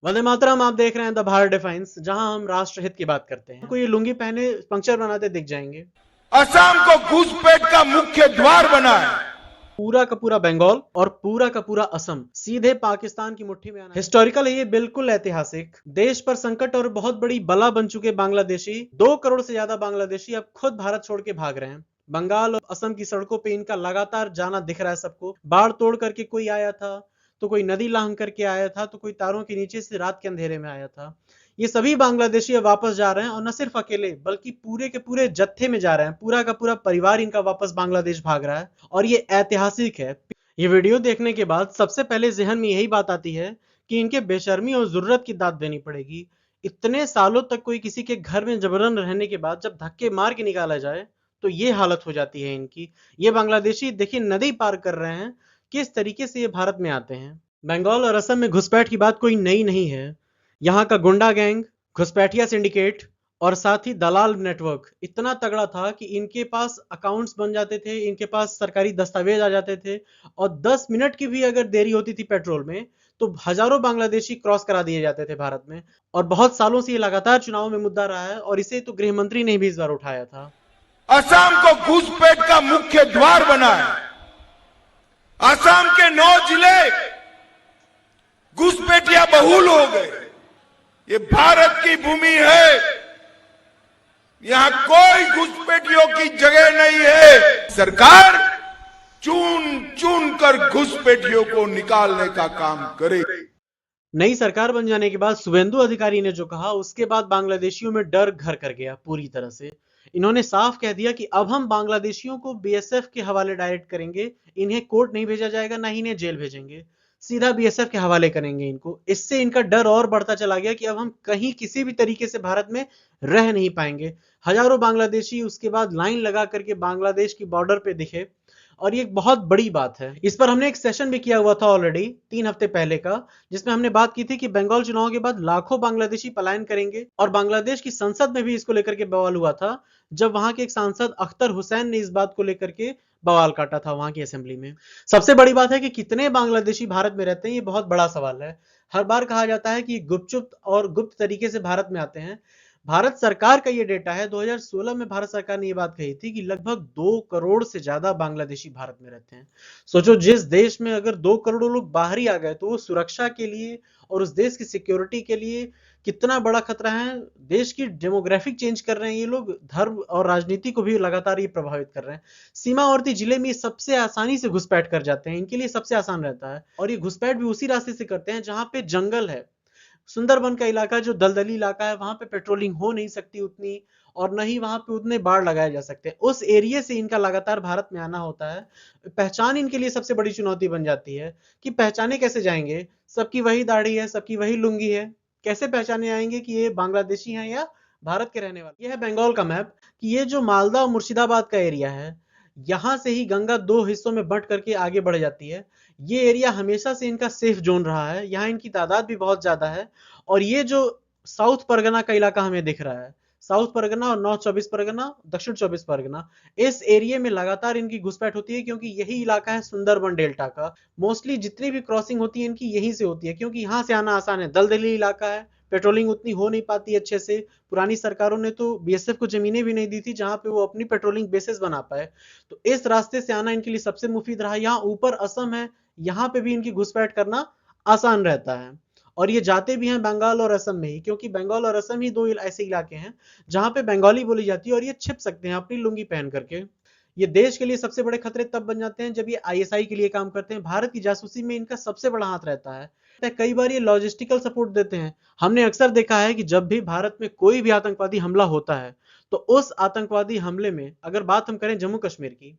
वंदे मातरम। आप देख रहे हैं द भारत डिफाइंस, जहां हम राष्ट्रहित की बात करते हैं। कोई ये लुंगी पहने पंक्चर बनाते दिख जाएंगे। असम को घुसपैठ का मुख्य द्वार बना है। पूरा का पूरा बंगाल और पूरा का पूरा असम सीधे पाकिस्तान की मुट्ठी में आना। हिस्टोरिकल है ये, बिल्कुल ऐतिहासिक। देश पर संकट और बहुत बड़ी बला बन चुके बांग्लादेशी, 2 करोड़ से ज्यादा बांग्लादेशी अब खुद भारत छोड़ के भाग रहे हैं। बंगाल और असम की सड़कों पे इनका लगातार जाना दिख रहा है सबको। बाढ़ तोड़ करके कोई आया था, तो कोई नदी लांघ करके आया था, तो कोई तारों के नीचे से रात के अंधेरे में आया था। ये सभी बांग्लादेशी अब वापस जा रहे हैं, और न सिर्फ अकेले बल्कि पूरे के पूरे जत्थे में जा रहे हैं। पूरा का पूरा परिवार इनका वापस बांग्लादेश भाग रहा है, और ये ऐतिहासिक है। ये वीडियो देखने के बाद सबसे पहले जहन में यही बात आती है कि इनके बेशर्मी और जरूरत की दाद देनी पड़ेगी। इतने सालों तक कोई किसी के घर में जबरन रहने के बाद जब धक्के मार के निकाला जाए, तो ये हालत हो जाती है इनकी। ये बांग्लादेशी देखिए नदी पार कर रहे हैं, किस तरीके से ये भारत में आते हैं। बंगाल और असम में घुसपैठ की बात कोई नई नहीं है। यहाँ का गुंडा गैंग, घुसपैठिया सिंडिकेट और साथ ही दलाल नेटवर्क इतना तगड़ा था कि इनके पास अकाउंट्स बन जाते थे, इनके पास सरकारी दस्तावेज आ जाते थे, और 10 मिनट की भी अगर देरी होती थी पेट्रोल में, तो हजारों बांग्लादेशी क्रॉस करा दिए जाते थे भारत में। और बहुत सालों से ये लगातार चुनाव में मुद्दा रहा है, और इसे तो गृह मंत्री ने भी इस बार उठाया था। असम को घुसपैठ का मुख्य द्वार बना है। असम के 9 जिले घुसपैठिया बहुल हो गए। ये भारत की भूमि है, यहां कोई घुसपैठियों की जगह नहीं है। सरकार चुन चुन कर घुसपैठियों को निकालने का काम करे। नई सरकार बन जाने के बाद शुभेंदु अधिकारी ने जो कहा, उसके बाद बांग्लादेशियों में डर घर कर गया पूरी तरह से। इन्होंने साफ कह दिया कि अब हम बांग्लादेशियों को बीएसएफ के हवाले डायरेक्ट करेंगे। इन्हें कोर्ट नहीं भेजा जाएगा, ना ही इन्हें जेल भेजेंगे, सीधा बीएसएफ के हवाले करेंगे इनको। इससे इनका डर और बढ़ता चला गया कि अब हम कहीं किसी भी तरीके से भारत में रह नहीं पाएंगे। हजारों बांग्लादेशी उसके बाद लाइन लगा करके बांग्लादेश की बॉर्डर पे दिखे, और ये एक बहुत बड़ी बात है। इस पर हमने एक सेशन भी किया हुआ था ऑलरेडी 3 हफ्ते पहले का, जिसमें हमने बात की थी कि बंगाल चुनाव के बाद लाखों बांग्लादेशी पलायन करेंगे। और बांग्लादेश की संसद में भी इसको लेकर के बवाल हुआ था, जब वहां के एक सांसद अख्तर हुसैन ने इस बात को लेकर के बवाल काटा था वहां की असेंबली में। सबसे बड़ी बात है कि कितने बांग्लादेशी भारत में रहते हैं, ये बहुत बड़ा सवाल है। हर बार कहा जाता है कि गुपचुप और गुप्त तरीके से भारत में आते हैं। भारत सरकार का ये डेटा है, 2016 में भारत सरकार ने ये बात कही थी कि लगभग 2 करोड़ से ज्यादा बांग्लादेशी भारत में रहते हैं। सोचो, जिस देश में अगर 2 करोड़ लोग बाहर ही आ गए, तो वो सुरक्षा के लिए और उस देश की सिक्योरिटी के लिए कितना बड़ा खतरा है। देश की डेमोग्राफिक चेंज कर रहे हैं ये लोग, धर्म और राजनीति को भी लगातार ये प्रभावित कर रहे हैं। सीमावर्ती जिले में सबसे आसानी से घुसपैठ कर जाते हैं, इनके लिए सबसे आसान रहता है। और ये घुसपैठ भी उसी रास्ते से करते हैं जहां पे जंगल है। सुंदरबन का इलाका जो दलदली इलाका है, वहां पे पेट्रोलिंग हो नहीं सकती उतनी, और न ही वहां पे उतने बाढ़ लगाए जा सकते हैं। उस एरिया से इनका लगातार भारत में आना होता है। पहचान इनके लिए सबसे बड़ी चुनौती बन जाती है कि पहचाने कैसे जाएंगे। सबकी वही दाढ़ी है, सबकी वही लुंगी है, कैसे पहचाने आएंगे कि ये बांग्लादेशी हैं या भारत के रहने वाले। ये है बंगाल का मैप, कि ये जो मालदा और मुर्शिदाबाद का एरिया है, यहां से ही गंगा 2 हिस्सों में बंट करके आगे बढ़ जाती है। ये एरिया हमेशा से इनका सेफ जोन रहा है, यहाँ इनकी तादाद भी बहुत ज्यादा है। और ये जो साउथ परगना का इलाका हमें दिख रहा है, साउथ परगना और नॉर्थ 24 परगना, दक्षिण 24 परगना, इस एरिया में लगातार इनकी घुसपैठ होती है, क्योंकि यही इलाका है सुंदरबन डेल्टा का। मोस्टली जितनी भी क्रॉसिंग होती है इनकी यहीं से होती है, क्योंकि यहाँ से आना आसान है। दलदली इलाका है, पेट्रोलिंग उतनी हो नहीं पाती अच्छे से। पुरानी सरकारों ने तो बीएसएफ को जमीनें भी नहीं दी थी जहां पे वो अपनी पेट्रोलिंग बेसिस बना पाए। तो इस रास्ते से आना इनके लिए सबसे मुफीद रहा। यहाँ ऊपर असम है, यहाँ पे भी इनकी घुसपैठ करना आसान रहता है। और ये जाते भी हैं बंगाल और असम में ही, क्योंकि बंगाल और असम ही 2 ऐसे इलाके हैं जहां पे बंगाली बोली जाती है, और ये छिप सकते हैं अपनी लुंगी पहन करके। ये देश के लिए सबसे बड़े खतरे तब बन जाते हैं जब ये आईएसआई के लिए काम करते हैं। भारत की जासूसी में इनका सबसे बड़ा हाथ रहता है। कई बार ये लॉजिस्टिकल सपोर्ट देते हैं। हमने अक्सर देखा है कि जब भी भारत में कोई भी आतंकवादी हमला होता है, तो उस आतंकवादी हमले में, अगर बात हम करें जम्मू कश्मीर की,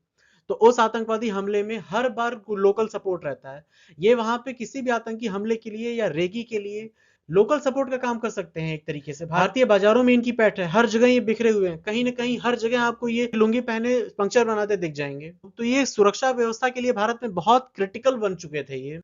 तो उस आतंकवादी हमले में हर बार लोकल सपोर्ट रहता है। ये वहां पे किसी भी आतंकी हमले के लिए या रेगी के लिए लोकल सपोर्ट का काम कर सकते हैं एक तरीके से। भारतीय बाजारों में इनकी पैठ है, हर जगह ये बिखरे हुए हैं, कहीं ना कहीं हर जगह आपको ये लुंगी पहने पंक्चर बनाते दिख जाएंगे। तो ये सुरक्षा व्यवस्था के लिए भारत में बहुत क्रिटिकल बन चुके थे। ये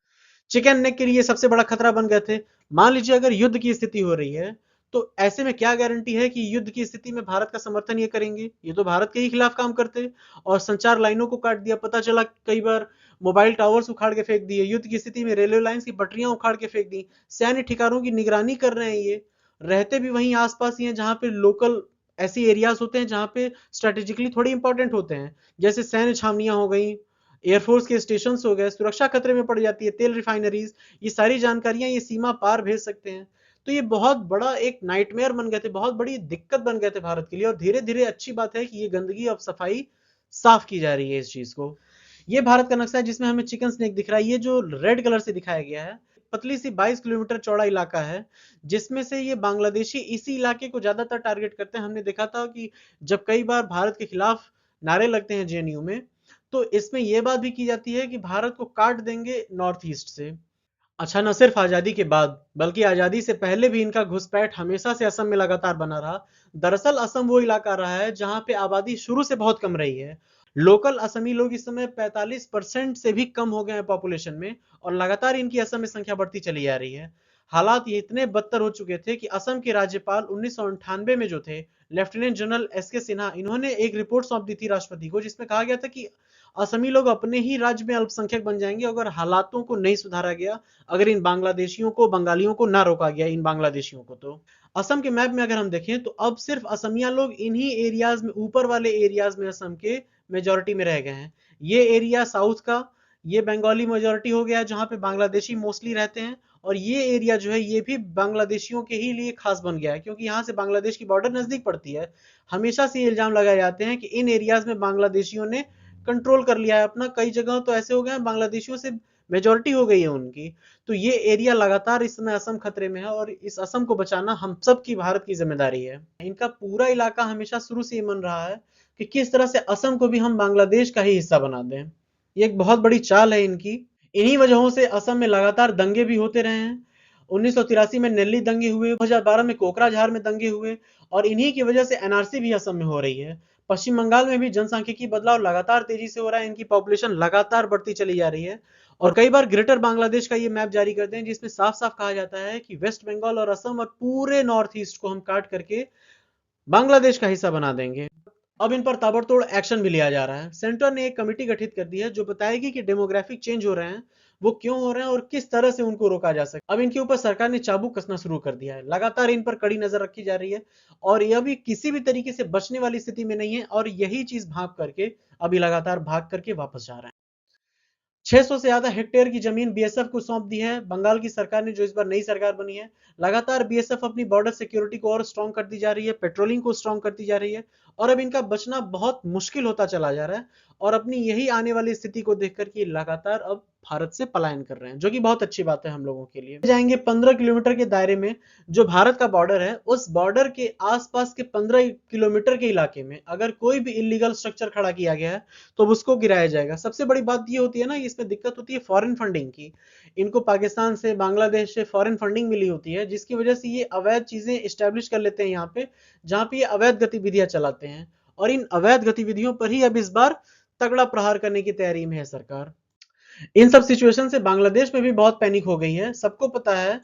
चिकन नेक के लिए सबसे बड़ा खतरा बन गए थे। मान लीजिए अगर युद्ध की स्थिति हो रही है, तो ऐसे में क्या गारंटी है कि युद्ध की स्थिति में भारत का समर्थन ये करेंगे। ये तो भारत के ही खिलाफ काम करते, और संचार लाइनों को काट दिया। पता चला कई बार मोबाइल टावर्स उखाड़ के फेंक दिए, युद्ध की स्थिति में रेलवे लाइंस की पटरियां उखाड़ के फेंक दी, सैन्य ठिकानों की निगरानी कर रहे हैं। ये रहते भी वहीं आसपास ही हैं जहां पे लोकल ऐसी एरियाज होते हैं जहां पे स्ट्रेटेजिकली थोड़ी इंपॉर्टेंट होते हैं, जैसे सैन्य छावनियां हो गई, एयरफोर्स के स्टेशन हो गए, सुरक्षा खतरे में पड़ जाती है, तेल रिफाइनरीज, ये सारी जानकारियां ये सीमा पार भेज सकते हैं। तो ये बहुत बड़ा एक नाइटमेयर बन गए थे, बहुत बड़ी दिक्कत बन गए थे भारत के लिए। और धीरे धीरे अच्छी बात है कि ये गंदगी अब सफाई साफ की जा रही है इस चीज को। ये भारत का नक्शा है जिसमें हमें चिकन स्नेक दिख रहा है, ये जो रेड कलर से दिखाया गया है, पतली सी 22 किलोमीटर चौड़ा इलाका है, जिसमें से ये बांग्लादेशी इसी इलाके को ज्यादातर टारगेट करते हैं। हमने देखा था कि जब कई बार भारत के खिलाफ नारे लगते हैं जेएनयू में, तो इसमें यह बात भी की जाती है कि भारत को काट देंगे नॉर्थ ईस्ट से। अच्छा, न सिर्फ आजादी के बाद बल्कि आजादी से पहले भी इनका घुसपैठ हमेशा से असम में लगातार बना रहा। दरअसल असम वो इलाका रहा है जहां पे आबादी शुरू से बहुत कम रही है। लोकल असमी लोग इस समय 45% से भी कम हो गए हैं पॉपुलेशन में, और लगातार इनकी असम में संख्या बढ़ती चली जा रही है। हालात ये इतने बदतर हो चुके थे कि असम के राज्यपाल 1998 में जो थे, लेफ्टिनेंट जनरल एस के सिन्हा, इन्होंने एक रिपोर्ट सौंप दी थी राष्ट्रपति को, जिसमें कहा गया था कि असमी लोग अपने ही राज्य में अल्पसंख्यक बन जाएंगे अगर हालातों को नहीं सुधारा गया, अगर इन बांग्लादेशियों को, बंगालियों को ना रोका गया, इन बांग्लादेशियों को। तो असम के मैप में अगर हम देखें तो अब सिर्फ असमिया लोग इन्हीं एरियाज में, ऊपर वाले एरियाज में असम के मेजोरिटी में रह गए हैं। ये एरिया साउथ का, ये बंगाली मेजोरिटी हो गया जहां पे बांग्लादेशी मोस्टली रहते हैं, और ये एरिया जो है ये भी बांग्लादेशियों के ही लिए खास बन गया है क्योंकि यहाँ से बांग्लादेश की बॉर्डर नजदीक पड़ती है। हमेशा से ये इल्जाम लगाए जाते हैं कि इन एरियाज में बांग्लादेशियों ने कंट्रोल कर लिया है अपना, कई जगह तो ऐसे हो गए हैं बांग्लादेशियों से मेजोरिटी हो गई है उनकी। तो ये एरिया लगातार इस समय असम खतरे में है, और इस असम को बचाना हम सब की, भारत की जिम्मेदारी है। इनका पूरा इलाका हमेशा शुरू से ये मन रहा है कि किस तरह से असम को भी हम बांग्लादेश का ही हिस्सा बना दें। ये एक बहुत बड़ी चाल है इनकी। इन्हीं वजहों से असम में लगातार दंगे भी होते रहे हैं। 1983 में नेल्ली दंगे हुए, 2012 में कोकराझार में दंगे हुए, और इन्हीं की वजह से एनआरसी भी असम में हो रही है। पश्चिम बंगाल में भी जनसांख्यिकी बदलाव लगातार तेजी से हो रहा है, इनकी पॉपुलेशन लगातार बढ़ती चली जा रही है। और कई बार ग्रेटर बांग्लादेश का ये मैप जारी करते हैं जिसमें साफ साफ कहा जाता है कि वेस्ट बंगाल और असम और पूरे नॉर्थ ईस्ट को हम काट करके बांग्लादेश का हिस्सा बना देंगे। अब इन पर ताबड़तोड़ एक्शन भी लिया जा रहा है। सेंटर ने एक कमेटी गठित कर दी है जो बताएगी कि डेमोग्राफिक चेंज हो रहे हैं, वो क्यों हो रहे हैं और किस तरह से उनको रोका जा सकता है। अब इनके ऊपर सरकार ने चाबुक कसना शुरू कर दिया है, लगातार इन पर कड़ी नजर रखी जा रही है, और यह भी किसी भी तरीके से बचने वाली स्थिति में नहीं है, और यही चीज भाग करके अभी लगातार भाग करके वापस जा रहे हैं। 600 से ज्यादा हेक्टेयर की जमीन बीएसएफ को सौंप दी है बंगाल की सरकार ने, जो इस बार नई सरकार बनी है। लगातार बीएसएफ अपनी बॉर्डर सिक्योरिटी को और स्ट्रॉन्ग करती जा रही है, पेट्रोलिंग को स्ट्रॉन्ग करती जा रही है, और अब इनका बचना बहुत मुश्किल होता चला जा रहा है। और अपनी यही आने वाली स्थिति को देखकर कि लगातार अब भारत से पलायन कर रहे हैं, जो कि बहुत अच्छी बात है हम लोगों के लिए। जाएंगे 15 किलोमीटर के दायरे में जो भारत का बॉर्डर है, उस बॉर्डर के आसपास के 15 किलोमीटर के इलाके में अगर कोई भी इलीगल स्ट्रक्चर खड़ा किया गया है तो उसको गिराया जाएगा। सबसे बड़ी बात ये होती है ना, इसमें दिक्कत होती है फॉरेन फंडिंग की। इनको पाकिस्तान से, बांग्लादेश से फॉरेन फंडिंग मिली होती है, जिसकी वजह से ये अवैध चीजें इस्टेब्लिश कर लेते हैं यहाँ पे, जहां पे ये अवैध गतिविधियां चलाते हैं। और इन अवैध गतिविधियों पर ही अब इस बार तगड़ा प्रहार करने की तैयारी में है सरकार। इन सब सिचुएशन से बांग्लादेश में भी बहुत पैनिक हो गई है। सबको पता है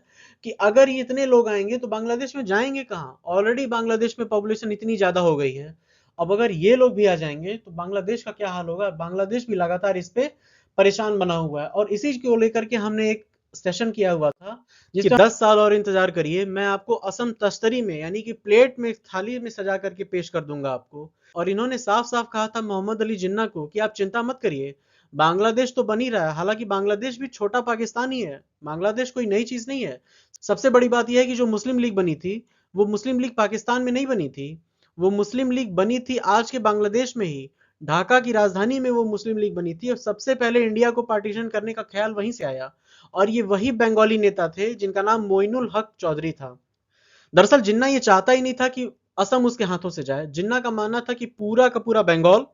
कि अगर ये इतने लोग आएंगे तो बांग्लादेश में जाएंगे कहां? ऑलरेडी बांग्लादेश में पॉपुलेशन इतनी ज्यादा हो गई है, अब अगर ये लोग भी आ जाएंगे तो बांग्लादेश का क्या हाल होगा? बांग्लादेश भी लगातार इस पे परेशान बना हुआ है, और इसी को लेकर के हमने एक सेशन किया हुआ था जिसका 10 साल और इंतजार करिए, मैं आपको असम तश्तरी में, यानी कि प्लेट में, थाली में सजा करके पेश कर दूंगा आपको। और इन्होंने साफ साफ कहा था मोहम्मद अली जिन्ना को कि आप चिंता मत करिए, बांग्लादेश तो बन ही रहा है। हालांकि बांग्लादेश भी छोटा पाकिस्तान ही है, बांग्लादेश कोई नई चीज नहीं है। सबसे बड़ी बात यह है कि जो मुस्लिम लीग बनी थी, वो मुस्लिम लीग पाकिस्तान में नहीं बनी थी, वो मुस्लिम लीग बनी थी आज के बांग्लादेश में ही, ढाका की राजधानी में वो मुस्लिम लीग बनी थी, और सबसे पहले इंडिया को पार्टीशन करने का ख्याल वहीं से आया। और ये वही बंगाली नेता थे जिनका नाम मोइनुल हक चौधरी था। दरअसल जिन्ना ये चाहता ही नहीं था कि असम उसके हाथों से जाए। जिन्ना का मानना था कि पूरा का पूरा बंगाल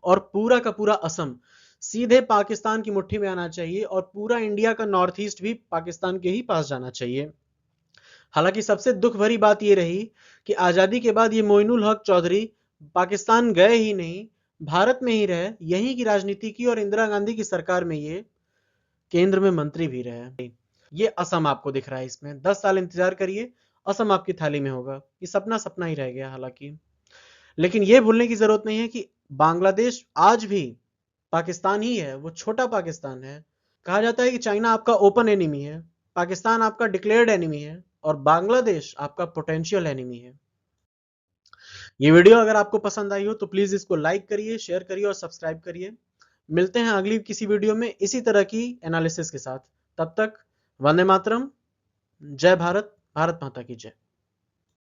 और पूरा का पूरा असम सीधे पाकिस्तान की मुट्ठी में आना चाहिए, और पूरा इंडिया का नॉर्थ ईस्ट भी पाकिस्तान के ही पास जाना चाहिए। हालांकि सबसे दुख भरी बात यह रही कि आजादी के बाद ये मोइनुल हक चौधरी पाकिस्तान गए ही नहीं, भारत में ही रहे, यहीं की राजनीति की, और इंदिरा गांधी की सरकार में ये केंद्र में मंत्री भी रहे। ये असम आपको दिख रहा है इसमें। 10 साल इंतजार करिए, असम आपकी थाली में होगा। ये सपना सपना ही रह गया हालांकि। लेकिन ये भूलने की जरूरत नहीं है कि बांग्लादेश आज भी पाकिस्तान ही है, वो छोटा पाकिस्तान है। कहा जाता है कि चाइना आपका ओपन एनिमी है, पाकिस्तान आपका डिक्लेयर्ड एनिमी है और बांग्लादेश आपका पोटेंशियल एनिमी है। ये वीडियो अगर आपको पसंद आई हो तो प्लीज इसको लाइक करिए, शेयर करिए और सब्सक्राइब करिए। मिलते हैं अगली किसी वीडियो में इसी तरह की एनालिसिस के साथ। तब तक वंदे मातरम, जय भारत, भारत माता की जय।